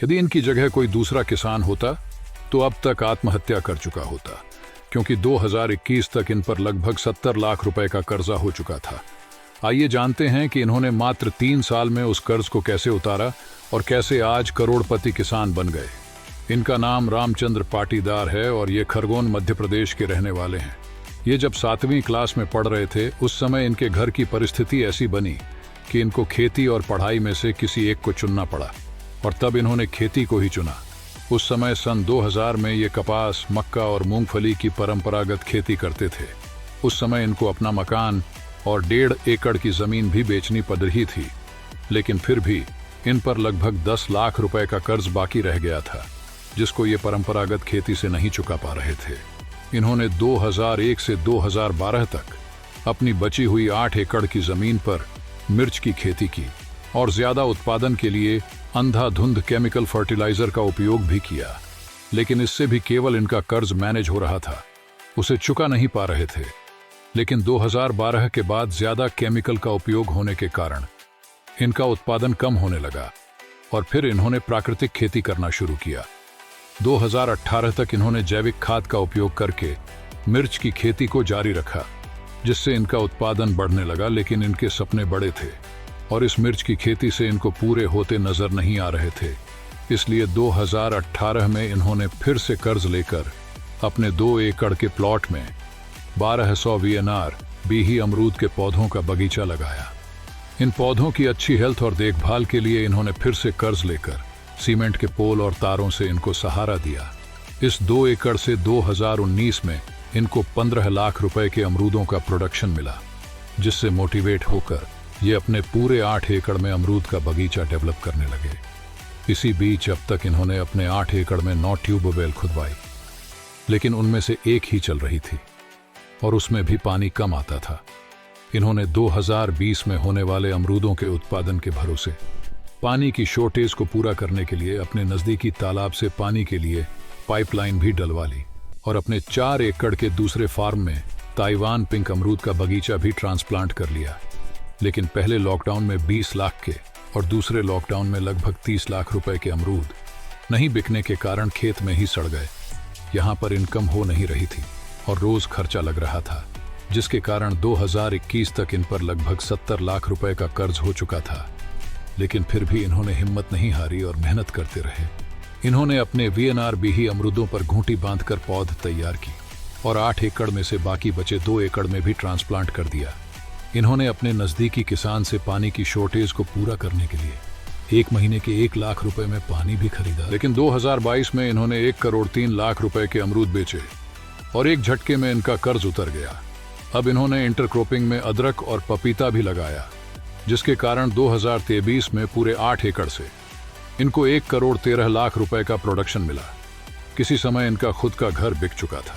यदि इनकी जगह कोई दूसरा किसान होता तो अब तक आत्महत्या कर चुका होता, क्योंकि 2021 तक इन पर लगभग 70 लाख रुपए का कर्जा हो चुका था। आइए जानते हैं कि इन्होंने मात्र 3 साल में उस कर्ज को कैसे उतारा और कैसे आज करोड़पति किसान बन गए। इनका नाम रामचंद्र पाटीदार है और ये खरगोन मध्य प्रदेश के रहने वाले हैं। ये जब 7वीं क्लास में पढ़ रहे थे उस समय इनके घर की परिस्थिति ऐसी बनी कि इनको खेती और पढ़ाई में से किसी एक को चुनना पड़ा, और तब इन्होंने खेती को ही चुना। उस समय सन 2000 में ये कपास, मक्का और मूंगफली की परंपरागत खेती करते थे। उस समय इनको अपना मकान और 1.5 एकड़ की जमीन भी बेचनी पड़ रही थी, लेकिन फिर भी इन पर लगभग 10 लाख रुपए का कर्ज बाकी रह गया था, जिसको ये परंपरागत खेती से नहीं चुका पा रहे थे। इन्होंने 2001 से 2012 तक अपनी बची हुई 8 एकड़ की जमीन पर मिर्च की खेती की और ज्यादा उत्पादन के लिए अंधाधुंध केमिकल फर्टिलाइजर का उपयोग भी किया, लेकिन इससे भी केवल इनका कर्ज मैनेज हो रहा था, उसे चुका नहीं पा रहे थे। लेकिन 2012 के बाद ज्यादा केमिकल का उपयोग होने के कारण इनका उत्पादन कम होने लगा और फिर इन्होंने प्राकृतिक खेती करना शुरू किया। 2018 तक इन्होंने जैविक खाद का उपयोग करके मिर्च की खेती को जारी रखा, जिससे इनका उत्पादन बढ़ने लगा। लेकिन इनके सपने बड़े थे और इस मिर्च की खेती से इनको पूरे होते नजर नहीं आ रहे थे, इसलिए 2018 में इन्होंने फिर से कर्ज लेकर अपने 2 एकड़ के प्लॉट में 1200 VNR बीही अमरूद के पौधों का बगीचा लगाया। इन पौधों की अच्छी हेल्थ और देखभाल के लिए इन्होंने फिर से कर्ज लेकर सीमेंट के पोल और तारों से इनको सहारा दिया। इस 2 एकड़ से 2019 में इनको 15 लाख रुपए के अमरूदों का प्रोडक्शन मिला, जिससे मोटिवेट होकर ये अपने पूरे 8 एकड़ में अमरूद का बगीचा डेवलप करने लगे। इसी बीच अब तक इन्होंने अपने 8 एकड़ में 9 ट्यूबवेल खुदवाई, लेकिन उनमें से एक ही चल रही थी और उसमें भी पानी कम आता था। इन्होंने 2020 में होने वाले अमरूदों के उत्पादन के भरोसे पानी की शॉर्टेज को पूरा करने के लिए अपने नजदीकी तालाब से पानी के लिए पाइपलाइन भी डलवा ली और अपने 4 एकड़ के दूसरे फार्म में ताइवान पिंक अमरूद का बगीचा भी ट्रांसप्लांट कर लिया। लेकिन पहले लॉकडाउन में 20 लाख के और दूसरे लॉकडाउन में लगभग 30 लाख रुपए के अमरूद नहीं बिकने के कारण खेत में ही सड़ गए। यहाँ पर इनकम हो नहीं रही थी और रोज खर्चा लग रहा था, जिसके कारण 2021 तक इन पर लगभग 70 लाख रुपए का कर्ज हो चुका था। लेकिन फिर भी इन्होंने हिम्मत नहीं हारी और मेहनत करते रहे। इन्होंने अपने VNR बीही अमरूदों पर घूंटी बांधकर पौध तैयार की और 8 एकड़ में से बाकी बचे 2 एकड़ में भी ट्रांसप्लांट कर दिया। इन्होंने अपने नजदीकी किसान से पानी की शॉर्टेज को पूरा करने के लिए 1 महीने के 1 लाख रुपए में पानी भी खरीदा। लेकिन 2022 में इन्होंने 1 करोड़ 3 लाख रुपए के अमरूद बेचे और एक झटके में इनका कर्ज उतर गया। अब इन्होंने इंटरक्रॉपिंग में अदरक और पपीता भी लगाया, जिसके कारण 2023 में पूरे 8 एकड़ से इनको 1 करोड़ 13 लाख रुपए का प्रोडक्शन मिला। किसी समय इनका खुद का घर बिक चुका था,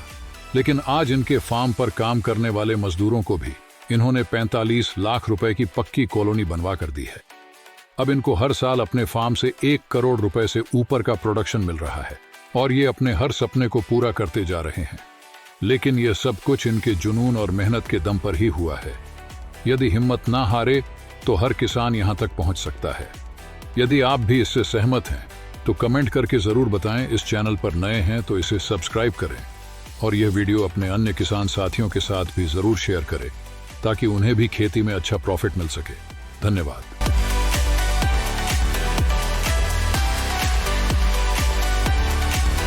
लेकिन आज इनके फार्म पर काम करने वाले मजदूरों को भी इन्होंने 45 लाख रुपए की पक्की कॉलोनी बनवा कर दी है। अब इनको हर साल अपने फार्म से 1 करोड़ रुपए से ऊपर का प्रोडक्शन मिल रहा है और ये अपने हर सपने को पूरा करते जा रहे हैं। लेकिन यह सब कुछ इनके जुनून और मेहनत के दम पर ही हुआ है। यदि हिम्मत ना हारे तो हर किसान यहां तक पहुंच सकता है। यदि आप भी इससे सहमत हैं तो कमेंट करके जरूर बताएं। इस चैनल पर नए हैं तो इसे सब्सक्राइब करें और यह वीडियो अपने अन्य किसान साथियों के साथ भी जरूर शेयर करें, ताकि उन्हें भी खेती में अच्छा प्रॉफिट मिल सके। धन्यवाद।